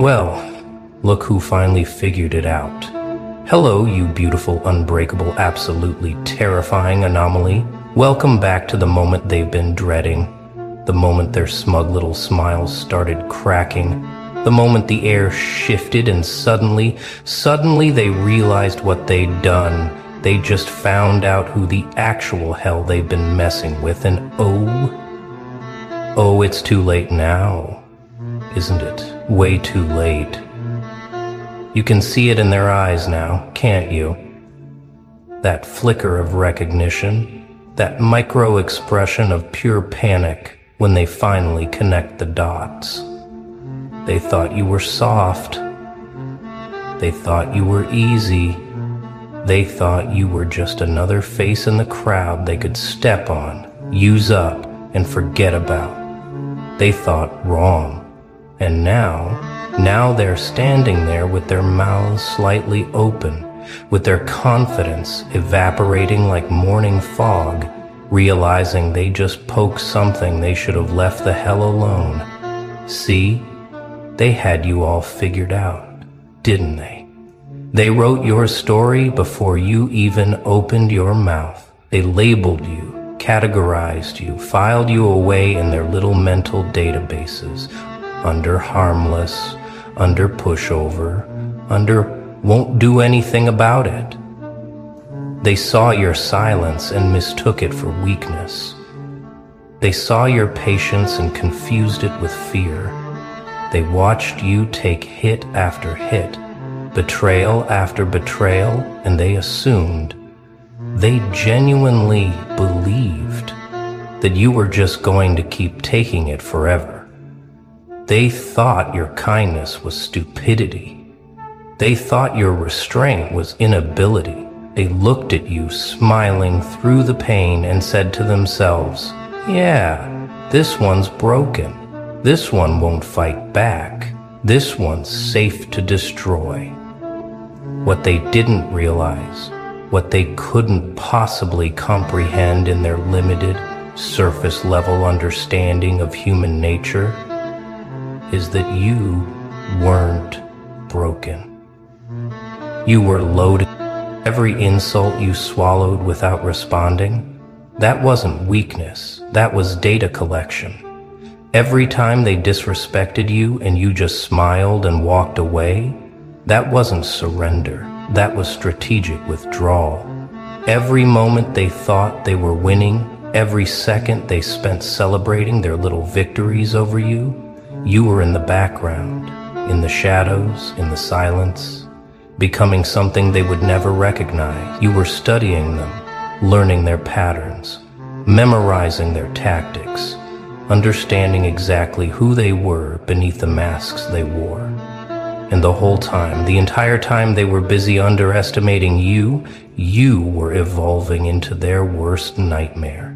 Well, look who finally figured it out. Hello, you beautiful, unbreakable, absolutely terrifying anomaly. Welcome back to the moment they've been dreading. The moment their smug little smiles started cracking. The moment the air shifted and suddenly they realized what they'd done. They just found out who the actual hell they've been messing with, and oh, it's too late now, isn't it? Way too late. You can see it in their eyes now, can't you? That flicker of recognition, that micro expression of pure panic when they finally connect the dots. They thought you were soft. They thought you were easy. They thought you were just another face in the crowd they could step on, use up, and forget about. They thought wrong. And now they're standing there with their mouths slightly open, with their confidence evaporating like morning fog, realizing they just poked something they should have left the hell alone. See? They had you all figured out, didn't they? They wrote your story before you even opened your mouth. They labeled you, categorized you, filed you away in their little mental databases, under harmless, under pushover, under won't do anything about it. They saw your silence and mistook it for weakness. They saw your patience and confused it with fear. They watched you take hit after hit, betrayal after betrayal, and they assumed, they genuinely believed that you were just going to keep taking it forever. They thought your kindness was stupidity. They thought your restraint was inability. They looked at you smiling through the pain and said to themselves, yeah, this one's broken. This one won't fight back. This one's safe to destroy. What they didn't realize, what they couldn't possibly comprehend in their limited, surface-level understanding of human nature, is that you weren't broken. You were loaded. Every insult you swallowed without responding, that wasn't weakness, that was data collection. Every time they disrespected you and you just smiled and walked away, that wasn't surrender, that was strategic withdrawal. Every moment they thought they were winning, every second they spent celebrating their little victories over you, you were in the background, in the shadows, in the silence, becoming something they would never recognize. You were studying them, learning their patterns, memorizing their tactics, understanding exactly who they were beneath the masks they wore. And the whole time, the entire time they were busy underestimating you, you were evolving into their worst nightmare.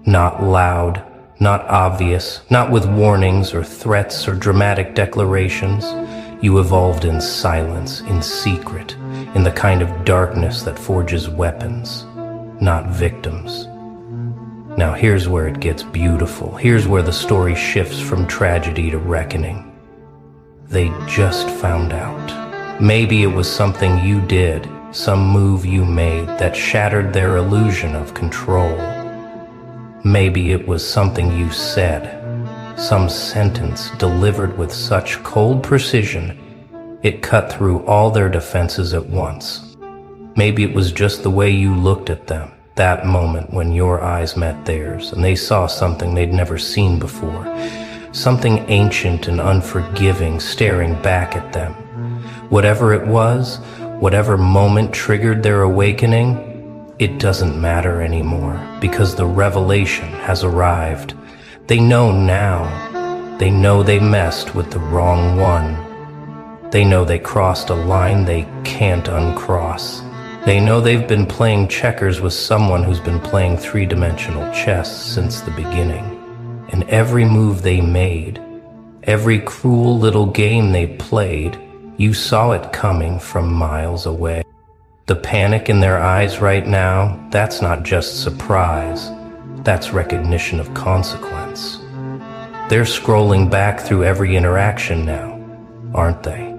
Not loud, not obvious, not with warnings or threats or dramatic declarations. You evolved in silence, in secret, in the kind of darkness that forges weapons, not victims. Now here's where it gets beautiful. Here's where the story shifts from tragedy to reckoning. They just found out. Maybe it was something you did, some move you made that shattered their illusion of control. Maybe it was something you said, some sentence delivered with such cold precision, it cut through all their defenses at once. Maybe it was just the way you looked at them, that moment when your eyes met theirs, and they saw something they'd never seen before, something ancient and unforgiving staring back at them. Whatever it was, whatever moment triggered their awakening, it doesn't matter anymore, because the revelation has arrived. They know now. They know they messed with the wrong one. They know they crossed a line they can't uncross. They know they've been playing checkers with someone who's been playing three-dimensional chess since the beginning. And every move they made, every cruel little game they played, you saw it coming from miles away. The panic in their eyes right now, that's not just surprise, that's recognition of consequence. They're scrolling back through every interaction now, aren't they?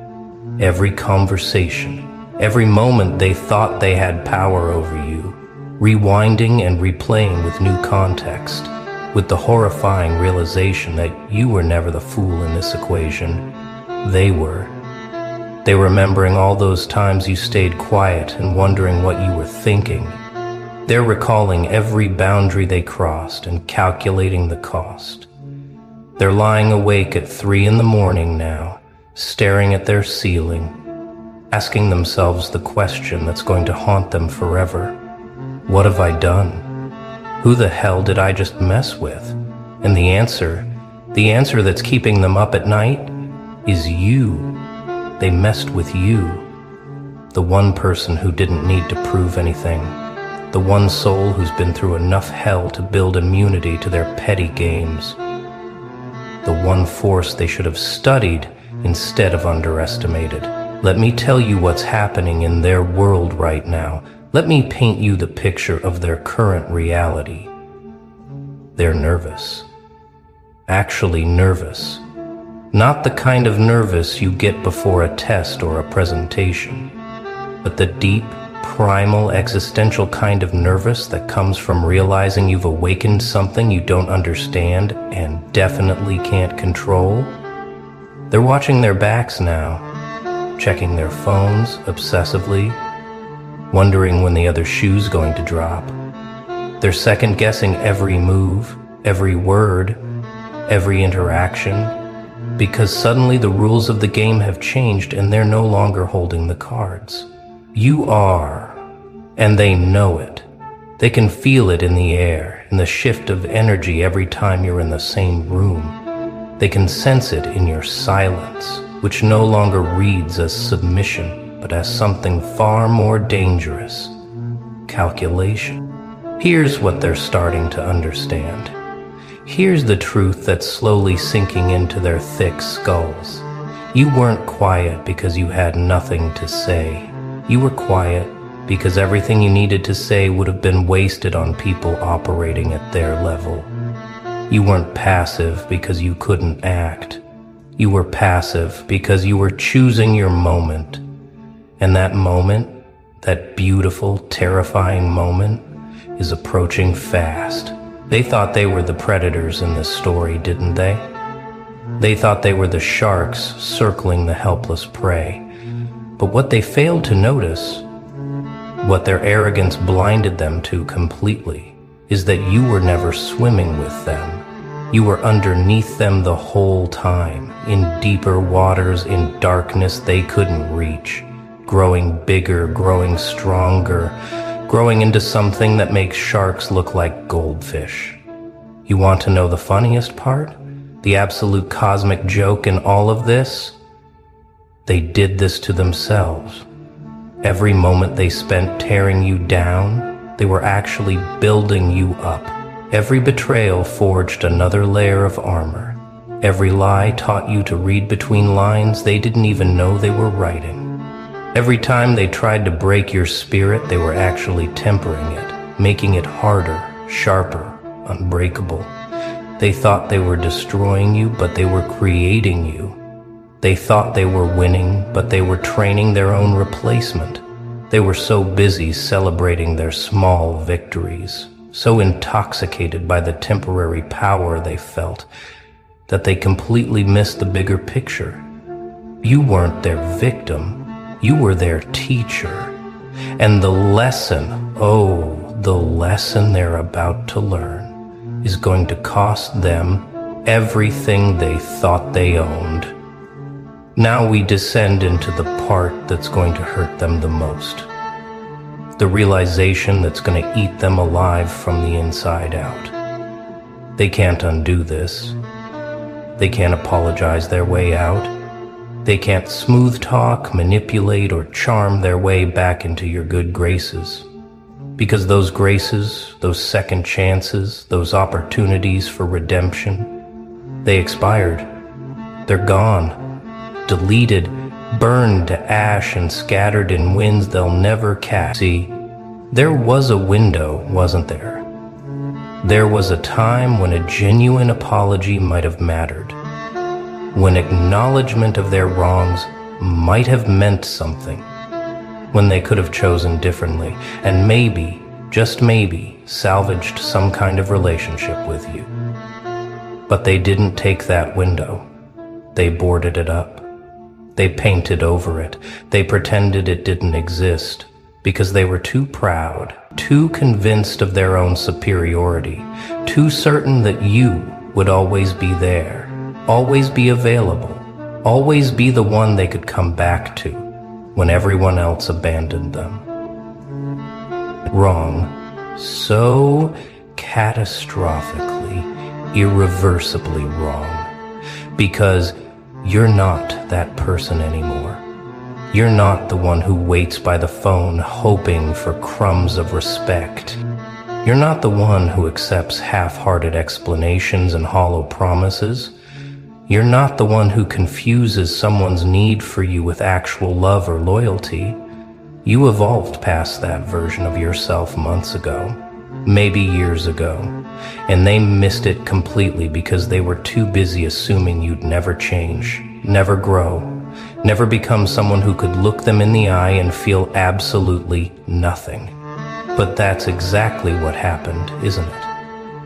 Every conversation, every moment they thought they had power over you, rewinding and replaying with new context, with the horrifying realization that you were never the fool in this equation. They were. They were remembering all those times you stayed quiet and wondering what you were thinking. They're recalling every boundary they crossed and calculating the cost. They're lying awake at 3 a.m. now, staring at their ceiling, asking themselves the question that's going to haunt them forever. What have I done? Who the hell did I just mess with? And the answer that's keeping them up at night is you. They messed with you. The one person who didn't need to prove anything. The one soul who's been through enough hell to build immunity to their petty games. The one force they should have studied instead of underestimated. Let me tell you what's happening in their world right now. Let me paint you the picture of their current reality. They're nervous. Actually nervous. Not the kind of nervous you get before a test or a presentation, but the deep, primal, existential kind of nervous that comes from realizing you've awakened something you don't understand and definitely can't control. They're watching their backs now, checking their phones obsessively, wondering when the other shoe's going to drop. They're second-guessing every move, every word, every interaction, because suddenly the rules of the game have changed and they're no longer holding the cards. You are, and they know it. They can feel it in the air, in the shift of energy every time you're in the same room. They can sense it in your silence, which no longer reads as submission, but as something far more dangerous: calculation. Here's what they're starting to understand. Here's the truth that's slowly sinking into their thick skulls. You weren't quiet because you had nothing to say. You were quiet because everything you needed to say would have been wasted on people operating at their level. You weren't passive because you couldn't act. You were passive because you were choosing your moment. And that moment, that beautiful, terrifying moment, is approaching fast. They thought they were the predators in this story, didn't they? They thought they were the sharks circling the helpless prey. But what they failed to notice, what their arrogance blinded them to completely, is that you were never swimming with them. You were underneath them the whole time, in deeper waters, in darkness they couldn't reach, growing bigger, growing stronger, growing into something that makes sharks look like goldfish. You want to know the funniest part? The absolute cosmic joke in all of this? They did this to themselves. Every moment they spent tearing you down, they were actually building you up. Every betrayal forged another layer of armor. Every lie taught you to read between lines they didn't even know they were writing. Every time they tried to break your spirit, they were actually tempering it, making it harder, sharper, unbreakable. They thought they were destroying you, but they were creating you. They thought they were winning, but they were training their own replacement. They were so busy celebrating their small victories, so intoxicated by the temporary power they felt, that they completely missed the bigger picture. You weren't their victim. You were their teacher, and the lesson, the lesson they're about to learn is going to cost them everything they thought they owned. Now we descend into the part that's going to hurt them the most, the realization that's going to eat them alive from the inside out. They can't undo this. They can't apologize their way out. They can't smooth talk, manipulate, or charm their way back into your good graces. Because those graces, those second chances, those opportunities for redemption, they expired. They're gone, deleted, burned to ash and scattered in winds they'll never catch. See, there was a window, wasn't there? There was a time when a genuine apology might have mattered. when acknowledgement of their wrongs might have meant something, when they could have chosen differently, and maybe, just maybe, salvaged some kind of relationship with you. But they didn't take that window. They boarded it up. They painted over it. They pretended it didn't exist because they were too proud, too convinced of their own superiority, too certain that you would always be there, always be available, always be the one they could come back to when everyone else abandoned them. Wrong, so catastrophically, irreversibly wrong, because you're not that person anymore. You're not the one who waits by the phone hoping for crumbs of respect. You're not the one who accepts half-hearted explanations and hollow promises. You're not the one who confuses someone's need for you with actual love or loyalty. You evolved past that version of yourself months ago, maybe years ago, and they missed it completely because they were too busy assuming you'd never change, never grow, never become someone who could look them in the eye and feel absolutely nothing. But that's exactly what happened, isn't it?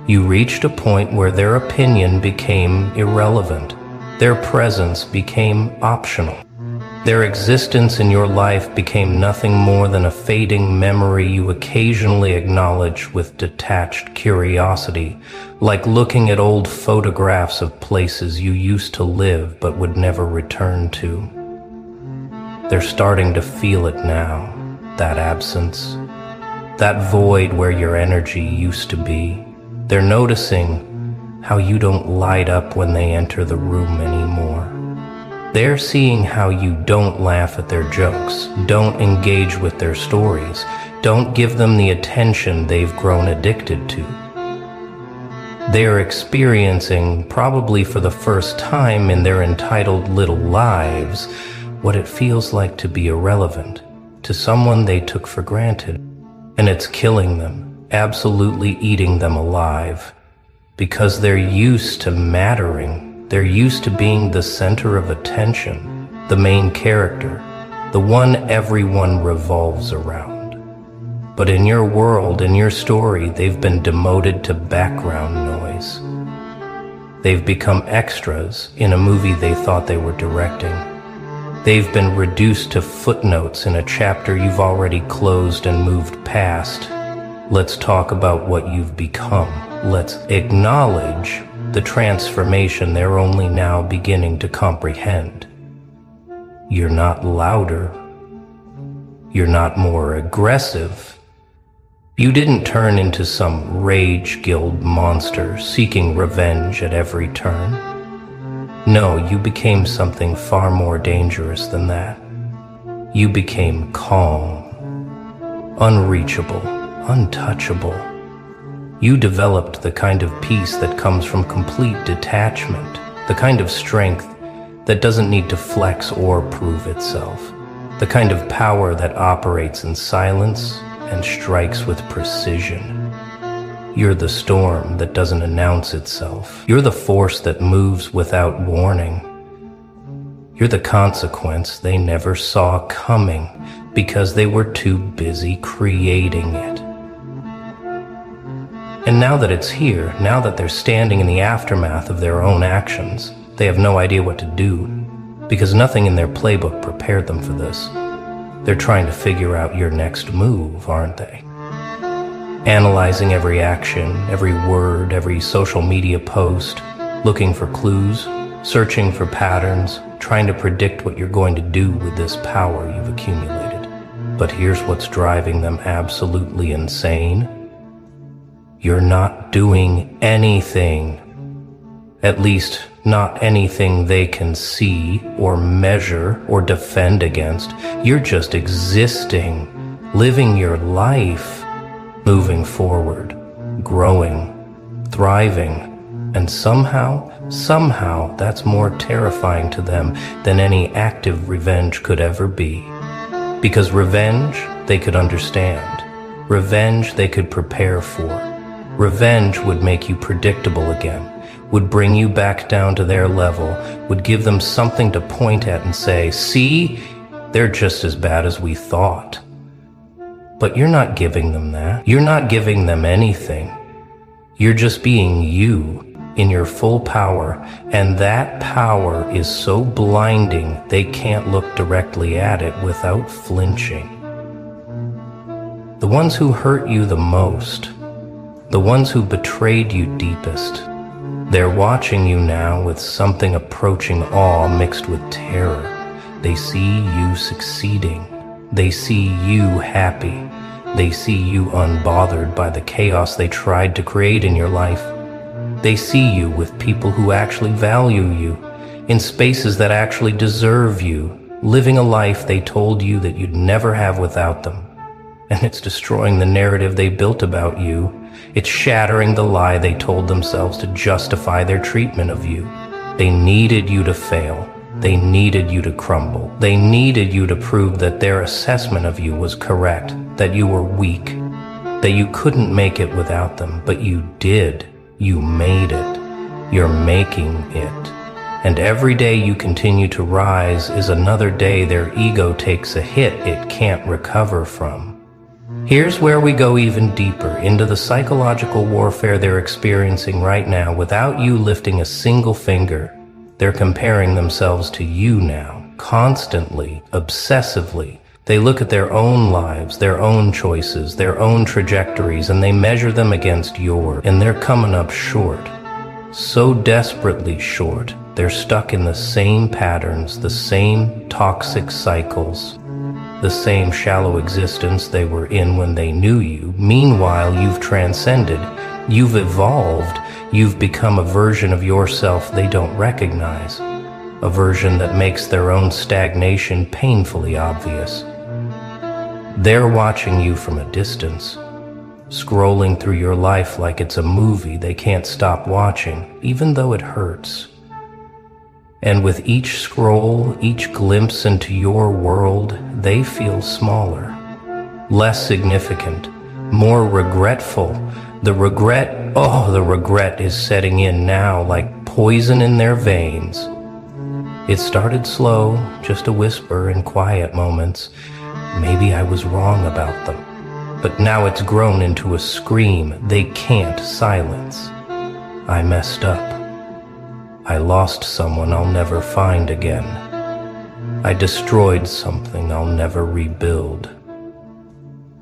You reached a point where their opinion became irrelevant. Their presence became optional. Their existence in your life became nothing more than a fading memory you occasionally acknowledge with detached curiosity, like looking at old photographs of places you used to live but would never return to. They're starting to feel it now, that absence, that void where your energy used to be. They're noticing how you don't light up when they enter the room anymore. They're seeing how you don't laugh at their jokes, don't engage with their stories, don't give them the attention they've grown addicted to. They're experiencing, probably for the first time in their entitled little lives, what it feels like to be irrelevant to someone they took for granted. And it's killing them, absolutely eating them alive, because they're used to mattering. They're used to being the center of attention, the main character, the one everyone revolves around. But in your world, in your story, they've been demoted to background noise. They've become extras in a movie they thought they were directing. They've been reduced to footnotes in a chapter you've already closed and moved past. Let's talk about what you've become. Let's acknowledge the transformation they're only now beginning to comprehend. You're not louder. You're not more aggressive. You didn't turn into some rage guild monster seeking revenge at every turn. No, you became something far more dangerous than that. You became calm, unreachable, untouchable. You developed the kind of peace that comes from complete detachment, the kind of strength that doesn't need to flex or prove itself, the kind of power that operates in silence and strikes with precision. You're the storm that doesn't announce itself. You're the force that moves without warning. You're the consequence they never saw coming because they were too busy creating it. And now that it's here, now that they're standing in the aftermath of their own actions, they have no idea what to do because nothing in their playbook prepared them for this. They're trying to figure out your next move, aren't they? Analyzing every action, every word, every social media post, looking for clues, searching for patterns, trying to predict what you're going to do with this power you've accumulated. But here's what's driving them absolutely insane. You're not doing anything. At least, not anything they can see or measure or defend against. You're just existing, living your life, moving forward, growing, thriving, and somehow that's more terrifying to them than any active revenge could ever be. Because revenge, they could understand. Revenge, they could prepare for. Revenge would make you predictable again. would bring you back down to their level, would give them something to point at and say, see, they're just as bad as we thought. But you're not giving them that. You're not giving them anything. You're just being you in your full power, and that power is so blinding they can't look directly at it without flinching. The ones who hurt you the most, the ones who betrayed you deepest, they're watching you now with something approaching awe mixed with terror. They see you succeeding. They see you happy. They see you unbothered by the chaos they tried to create in your life. They see you with people who actually value you, in spaces that actually deserve you, living a life they told you that you'd never have without them. And it's destroying the narrative they built about you. It's shattering the lie they told themselves to justify their treatment of you. They needed you to fail. They needed you to crumble. They needed you to prove that their assessment of you was correct, that you were weak, that you couldn't make it without them, but you did. You made it. You're making it. And every day you continue to rise is another day their ego takes a hit it can't recover from. Here's where we go even deeper into the psychological warfare they're experiencing right now without you lifting a single finger. They're comparing themselves to you now, constantly, obsessively. They look at their own lives, their own choices, their own trajectories, and they measure them against yours, and they're coming up short. So desperately short, they're stuck in the same patterns, the same toxic cycles, the same shallow existence they were in when they knew you. Meanwhile, you've transcended, you've evolved, you've become a version of yourself they don't recognize, a version that makes their own stagnation painfully obvious. They're watching you from a distance, scrolling through your life like it's a movie they can't stop watching, even though it hurts. And with each scroll, each glimpse into your world, they feel smaller, less significant, more regretful. The regret is setting in now like poison in their veins. It started slow, just a whisper in quiet moments. Maybe I was wrong about them. But now it's grown into a scream they can't silence. I messed up. I lost someone I'll never find again. I destroyed something I'll never rebuild.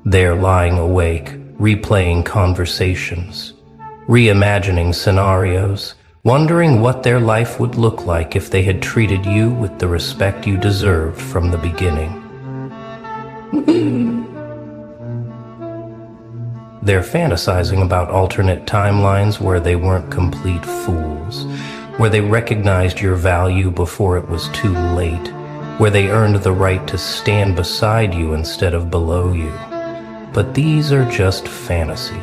They're lying awake, replaying conversations, reimagining scenarios, wondering what their life would look like if they had treated you with the respect you deserved from the beginning. They're fantasizing about alternate timelines where they weren't complete fools, where they recognized your value before it was too late, where they earned the right to stand beside you instead of below you. But these are just fantasies.